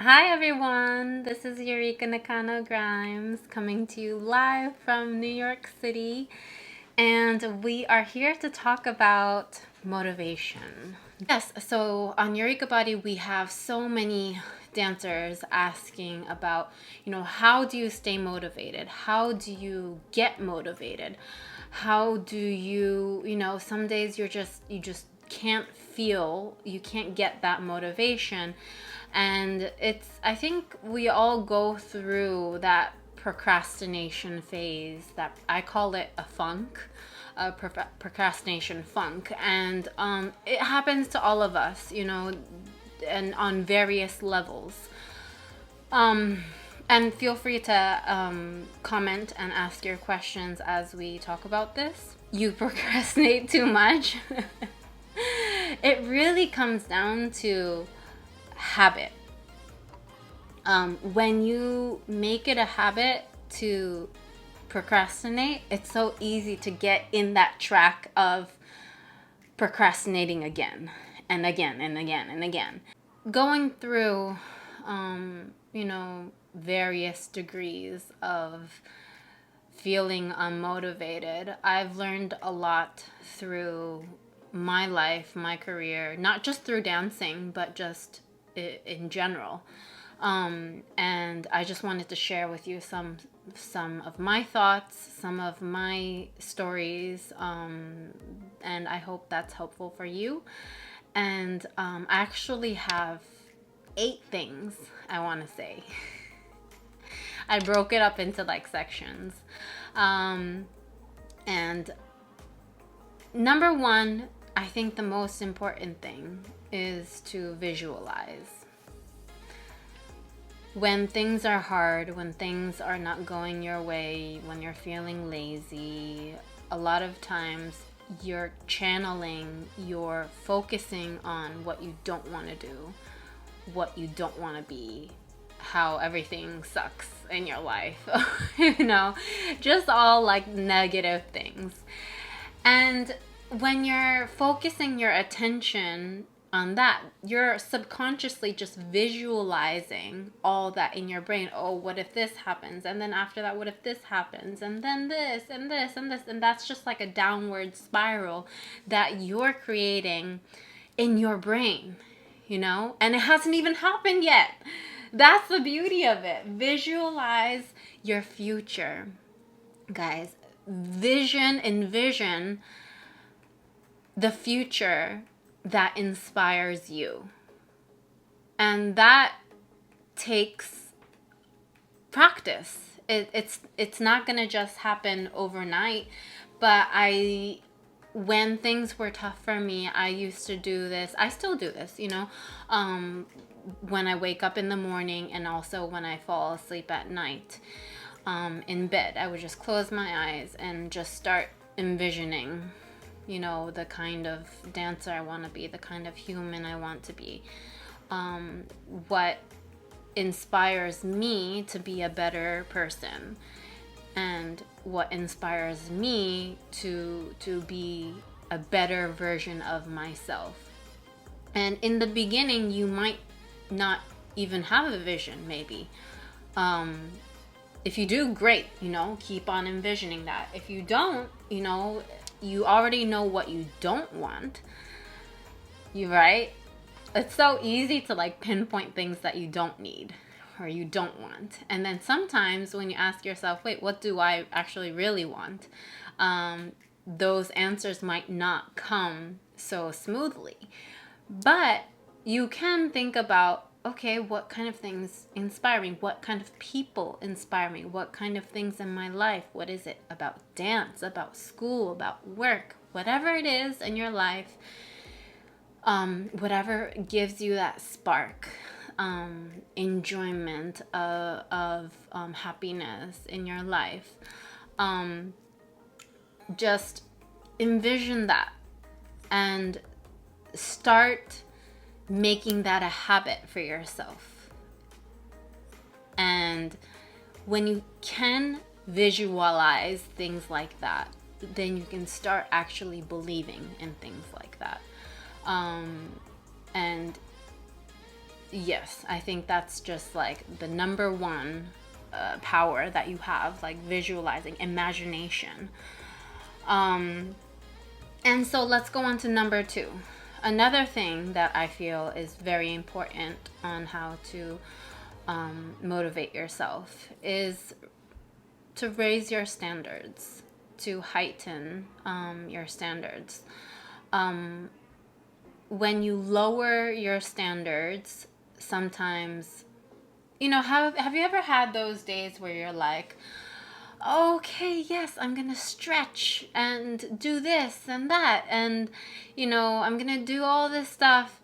Hi everyone, this is Eureka Nakano Grimes coming to you live from New York City, and we are here to talk about motivation. Yes, so on Eureka Body, we have so many dancers asking about, how do you stay motivated? How do you get motivated? How do you, some days you just you can't get that motivation. And I think we all go through that procrastination phase that I call it a funk, procrastination funk. And it happens to all of us, and on various levels. Um, and feel free to comment and ask your questions as we talk about this. You procrastinate too much. It really comes down to habit. When you make it a habit to procrastinate, it's so easy to get in that track of procrastinating again and again and again and again. Going through, various degrees of feeling unmotivated, I've learned a lot through my life, my career, not just through dancing, but just in general. And I just wanted to share with you some of my thoughts, some of my stories, and I hope that's helpful for you. And I actually have 8 things I want to say. I broke it up into like sections. And number one, I think the most important thing is to visualize. When things are hard, when things are not going your way, when you're feeling lazy, a lot of times you're channeling, you're focusing on what you don't want to do, what you don't want to be, how everything sucks in your life, just all like negative things. And when you're focusing your attention on that, you're subconsciously just visualizing all that in your brain. Oh, what if this happens? And then after that, what if this happens? And then this and this and this. And that's just like a downward spiral that you're creating in your brain, And it hasn't even happened yet. That's the beauty of it. Visualize your future, guys. Envision the future that inspires you. And that takes practice. It's not going to just happen overnight, but when things were tough for me, I used to do this. I still do this, when I wake up in the morning and also when I fall asleep at night. In bed, I would just close my eyes and just start envisioning, the kind of dancer I want to be, the kind of human I want to be, what inspires me to be a better person, and what inspires me to be a better version of myself. And in the beginning, you might not even have a vision, maybe. If you do, great, keep on envisioning that. If you don't, you already know what you don't want. Right? It's so easy to like pinpoint things that you don't need or you don't want. And then sometimes when you ask yourself, wait, what do I actually really want? Those answers might not come so smoothly. But you can think about, okay, what kind of things inspire me? What kind of people inspire me? What kind of things in my life? What is it about dance, about school, about work? Whatever it is in your life, whatever gives you that spark, enjoyment of happiness in your life, just envision that and start making that a habit for yourself. And when you can visualize things like that, then you can start actually believing in things like that. And yes, I think that's just like the number one power that you have, like visualizing, imagination. And so let's go on to number two. Another thing that I feel is very important on how to motivate yourself is to raise your standards, to heighten your standards. When you lower your standards, sometimes, have you ever had those days where you're like, okay, yes, I'm gonna stretch and do this and that, and I'm gonna do all this stuff,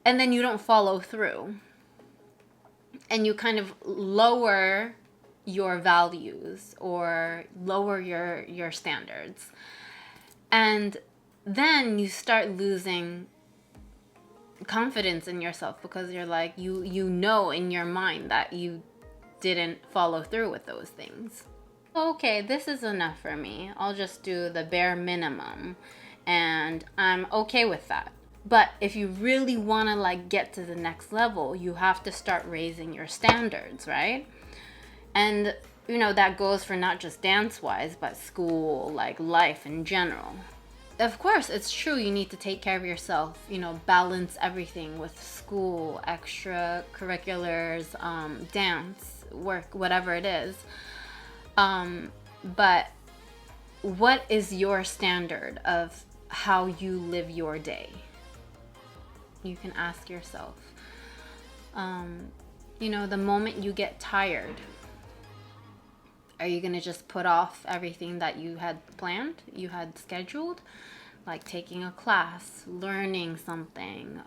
and then you don't follow through, and you kind of lower your values or lower your standards, and then you start losing confidence in yourself, because you're like, you know in your mind that you didn't follow through with those things. Okay, this is enough for me. I'll just do the bare minimum, and I'm okay with that. But if you really want to like get to the next level, you have to start raising your standards, right? And that goes for not just dance wise, but school, like life in general. Of course, it's true, you need to take care of yourself, balance everything with school, extracurriculars, dance, work, whatever it is. But what is your standard of how you live your day? You can ask yourself. The moment you get tired, are you going to just put off everything that you had planned, you had scheduled? Like taking a class, learning something.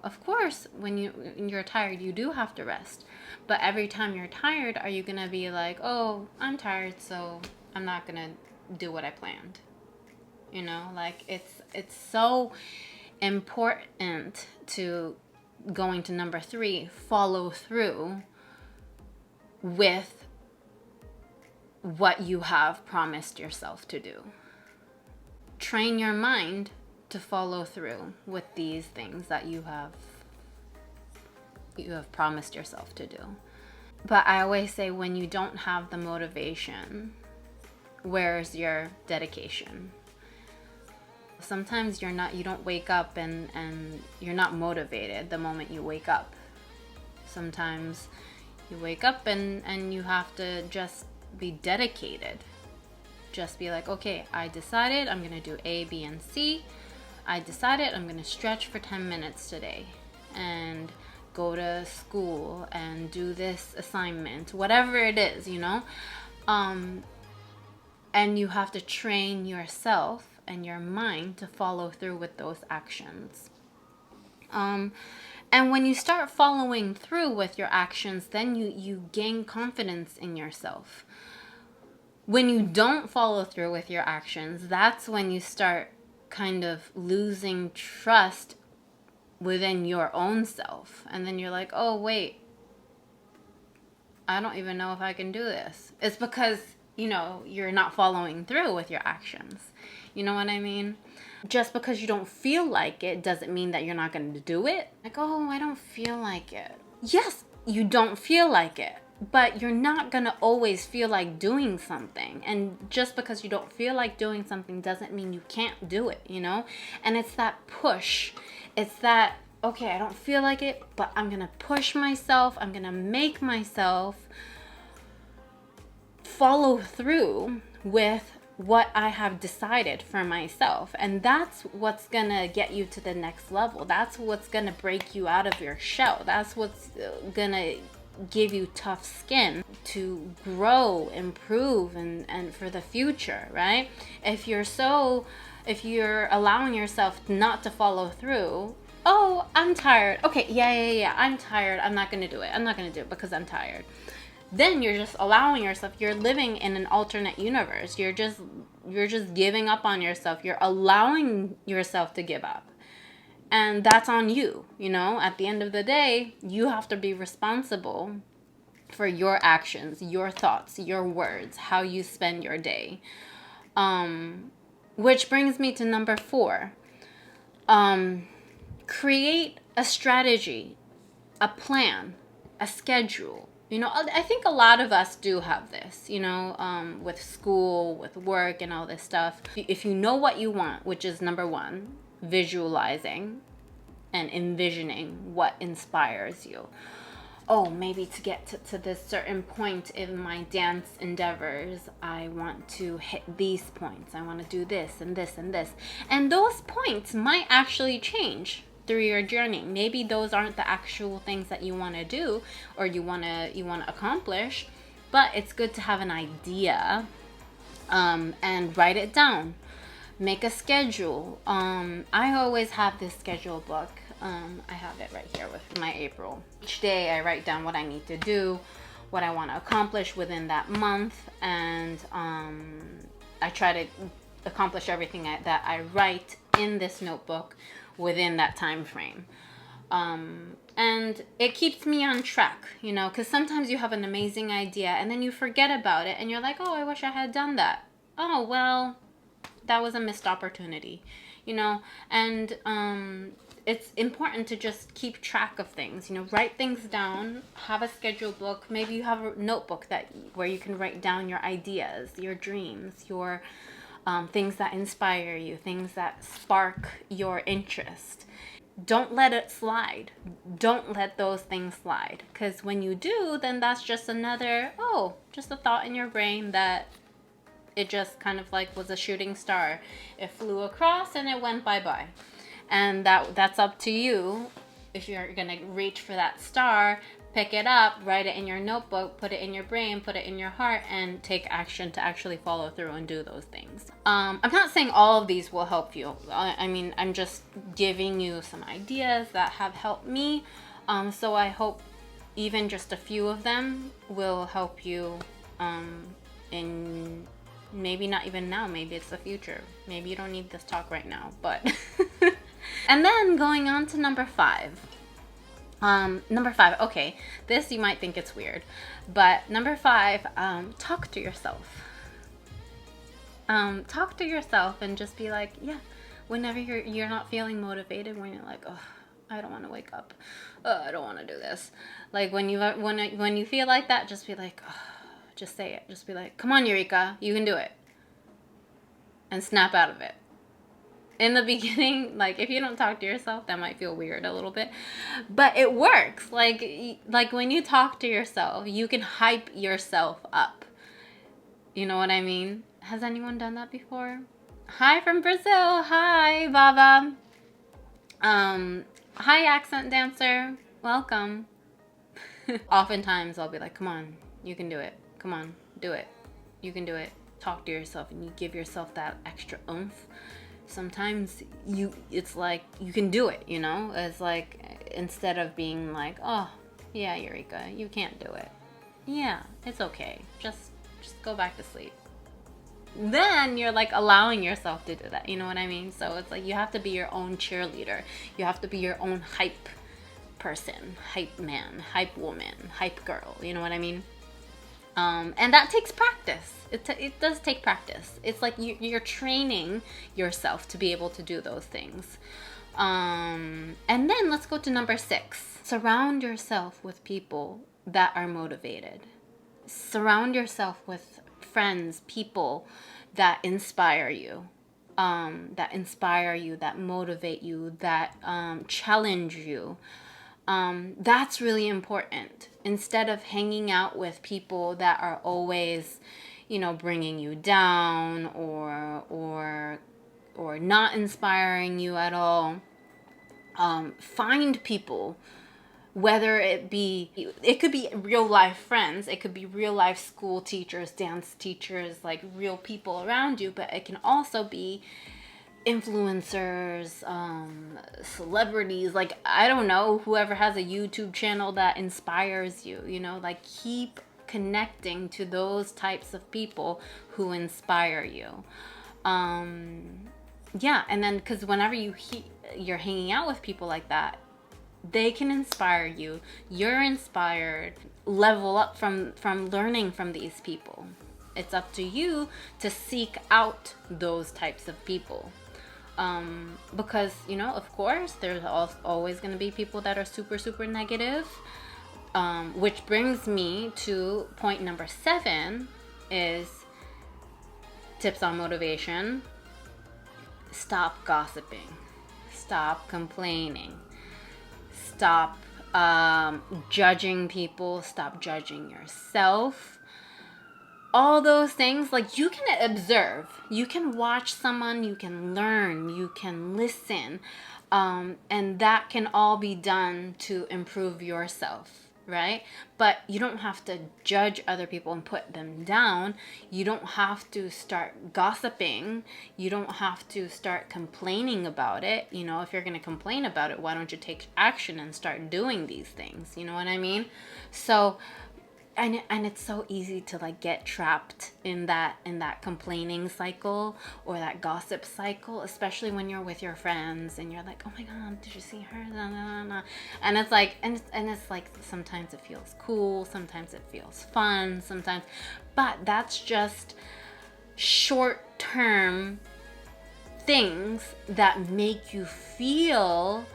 Of course, when you're tired, you do have to rest. But every time you're tired, are you going to be like, oh, I'm tired, so I'm not going to do what I planned? Like it's so important to, going to number 3, follow through with what you have promised yourself to do. Train your mind to follow through with these things that you have promised yourself to do. But I always say, when you don't have the motivation, where's your dedication? Sometimes you don't wake up and you're not motivated the moment you wake up. Sometimes you wake up and you have to just be dedicated. Just be like, okay, I decided I'm going to do A, B, and C. I decided I'm going to stretch for 10 minutes today and go to school and do this assignment, whatever it is, and you have to train yourself and your mind to follow through with those actions. And when you start following through with your actions, then you gain confidence in yourself. When you don't follow through with your actions, that's when you start kind of losing trust within your own self. And then you're like, oh, wait, I don't even know if I can do this. It's because, you're not following through with your actions. You know what I mean? Just because you don't feel like it doesn't mean that you're not going to do it. Like, oh, I don't feel like it. Yes, you don't feel like it. But you're not going to always feel like doing something. And just because you don't feel like doing something doesn't mean you can't do it, And it's that push. It's that, okay, I don't feel like it, but I'm going to push myself. I'm going to make myself follow through with what I have decided for myself. And that's what's going to get you to the next level. That's what's going to break you out of your shell. That's what's going to give you tough skin to grow, improve, and for the future, right? If you're allowing yourself not to follow through, oh, I'm tired. Okay, yeah, I'm tired. I'm not going to do it. I'm not going to do it because I'm tired. Then you're just allowing yourself, you're living in an alternate universe. You're just giving up on yourself. You're allowing yourself to give up. And that's on you, At the end of the day, you have to be responsible for your actions, your thoughts, your words, how you spend your day. Which brings me to number 4. Create a strategy, a plan, a schedule. You know, I think a lot of us do have this, you know, with school, with work, and all this stuff. If you know what you want, which is number one, visualizing and envisioning what inspires you. Oh, maybe to get to this certain point in my dance endeavors, I want to hit these points. I want to do this and this and this. And those points might actually change through your journey. Maybe those aren't the actual things that you want to do or you want to accomplish, but it's good to have an idea, and write it down. Make a schedule. I always have this schedule book. I have it right here with my April. Each day I write down what I need to do, what I want to accomplish within that month, and I try to accomplish everything that I write in this notebook within that time frame. And it keeps me on track, you know, because sometimes you have an amazing idea and then you forget about it and you're like, oh, I wish I had done that. Oh, well, that was a missed opportunity, you know. And it's important to just keep track of things, you know, write things down, have a schedule book. Maybe you have a notebook where you can write down your ideas, your dreams, your things that inspire you, things that spark your interest. Don't let it slide. Don't let those things slide, because when you do, then that's just just a thought in your brain that it just kind of like was a shooting star. It flew across and it went bye-bye. And that's up to you. If you're gonna reach for that star, pick it up, write it in your notebook, put it in your brain, put it in your heart, and take action to actually follow through and do those things. I'm not saying all of these will help you. I mean, I'm just giving you some ideas that have helped me. So I hope even just a few of them will help you in maybe not even now, maybe it's the future. Maybe you don't need this talk right now, but and then going on to number 5. Number 5, okay, this you might think it's weird, but number 5, talk to yourself. Talk to yourself and just be like, yeah, whenever you're not feeling motivated, when you're like, oh, I don't want to wake up, I don't want to do this. Like when you feel like that, just be like, oh, just say it. Just be like, come on, Eureka, you can do it. And snap out of it. In the beginning, like if you don't talk to yourself, that might feel weird a little bit, but it works. Like when you talk to yourself, you can hype yourself up. You know what I mean? Has anyone done that before? Hi from Brazil. Hi, Baba. Hi, accent dancer. Welcome. Oftentimes I'll be like, come on, you can do it. Come on, do it. You can do it. Talk to yourself and you give yourself that extra oomph. Sometimes it's like you can do it, you know? It's like instead of being like, oh, yeah, Eureka, you can't do it. Yeah, it's okay. Just go back to sleep. Then you're like allowing yourself to do that, you know what I mean? So it's like you have to be your own cheerleader. You have to be your own hype person, hype man, hype woman, hype girl, you know what I mean? And that takes practice. It does take practice. It's like you're training yourself to be able to do those things. And then let's go to number 6. Surround yourself with people that are motivated. Surround yourself with friends, people that inspire you, that motivate you, that challenge you. That's really important. Instead of hanging out with people that are always, you know, bringing you down or not inspiring you at all, find people, whether it could be real life friends, it could be real life school teachers, dance teachers, like real people around you, but it can also be influencers, celebrities, like I don't know, whoever has a YouTube channel that inspires you, you know, like keep connecting to those types of people who inspire you. Yeah, and then because whenever you're hanging out with people like that, they can inspire you. You're inspired. Level up from learning from these people. It's up to you to seek out those types of people. Because, of course, there's always going to be people that are super, super negative. Which brings me to point number 7 is tips on motivation. Stop gossiping. Stop complaining. Stop judging people. Stop judging yourself. All those things, like, you can observe, you can watch someone, you can learn, you can listen, and that can all be done to improve yourself, right? But you don't have to judge other people and put them down. You don't have to start gossiping. You don't have to start complaining about it. If you're going to complain about it, why don't you take action and start doing these things? You know what I mean? So and it's so easy to like get trapped in that complaining cycle or that gossip cycle, especially when you're with your friends and you're like, oh my god, did you see her? Nah, nah, nah. And it's like it's like sometimes it feels cool, sometimes it feels fun, sometimes, but that's just short-term things that make you feel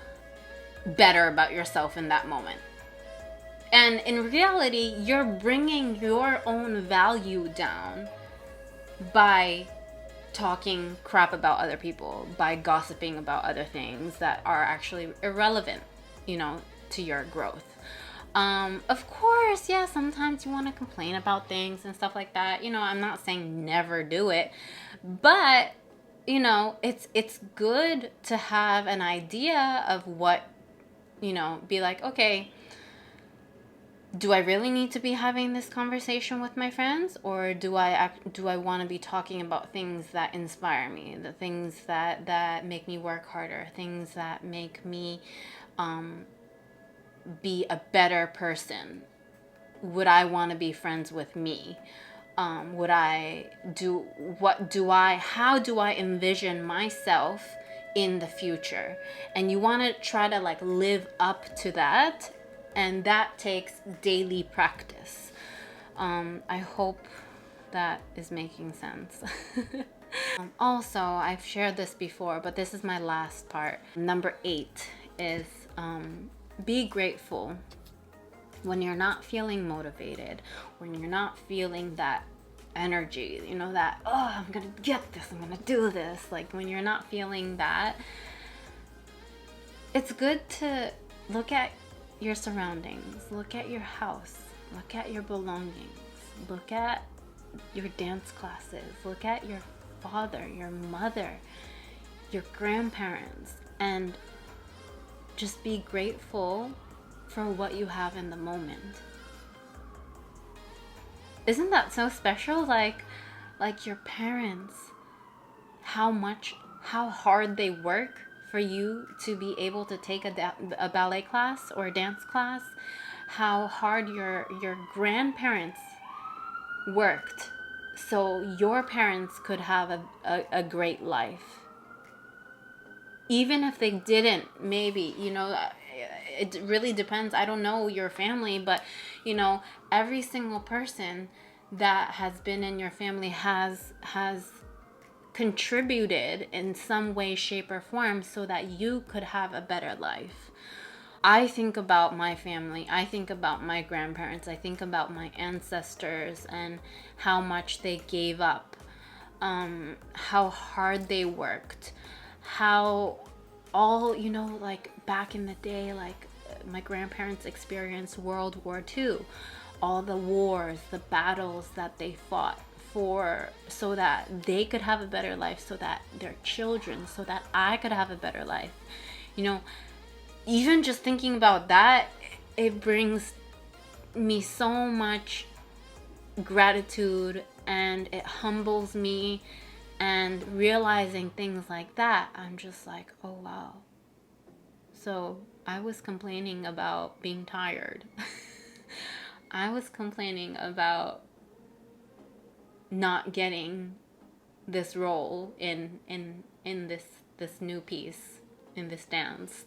better about yourself in that moment. And in reality, you're bringing your own value down by talking crap about other people, by gossiping about other things that are actually irrelevant, to your growth. Of course, yeah, sometimes you want to complain about things and stuff like that. I'm not saying never do it, but, it's good to have an idea of what, be like, okay, do I really need to be having this conversation with my friends, or do I want to be talking about things that inspire me, the things that make me work harder, things that make me be a better person? Would I want to be friends with me? How do I envision myself in the future? And you want to try to like live up to that. And that takes daily practice. I hope that is making sense. Also, I've shared this before, but this is my last part. Number 8 is be grateful when you're not feeling motivated, when you're not feeling that energy, that, oh, I'm gonna get this, I'm gonna do this. Like, when you're not feeling that, it's good to look at your surroundings, look at your house, look at your belongings, look at your dance classes, look at your father, your mother, your grandparents, and just be grateful for what you have in the moment. Isn't that so special? Like your parents, how hard they work for you to be able to take a ballet class or a dance class, how hard your grandparents worked so your parents could have a great life. Even if they didn't, maybe, it really depends. I don't know your family, but, every single person that has been in your family has contributed in some way, shape, or form so that you could have a better life. I think about my family. I think about my grandparents. I think about my ancestors and how much they gave up, how hard they worked, how all, like back in the day, like my grandparents experienced World War II, all the wars, the battles that they fought for so that they could have a better life, so that their children, so that I could have a better life. Even just thinking about that, it brings me so much gratitude, and it humbles me. And realizing things like that, I'm just like, oh wow. So I was complaining about being tired. I was complaining about not getting this role in this new piece, in this dance.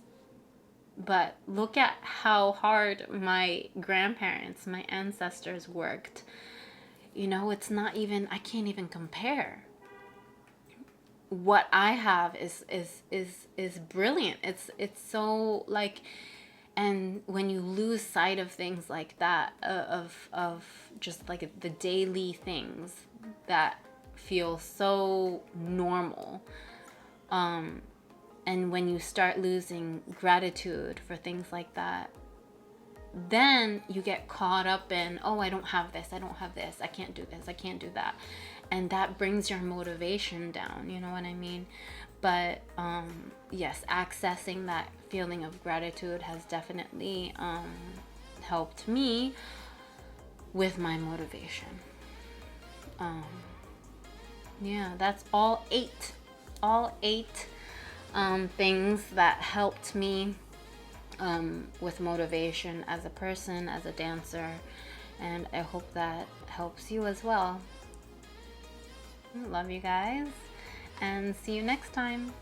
But look at how hard my grandparents, my ancestors worked. It's not even, I can't even compare. what I have is brilliant. It's so like, and when you lose sight of things like that, of just like the daily things that feel so normal, and when you start losing gratitude for things like that, then you get caught up in, oh, I don't have this, I don't have this, I can't do this, I can't do that. And that brings your motivation down, you know what I mean? But yes, accessing that feeling of gratitude has definitely helped me with my motivation. Yeah, that's all eight things that helped me with motivation as a person, as a dancer, and I hope that helps you as well. Love you guys, and see you next time.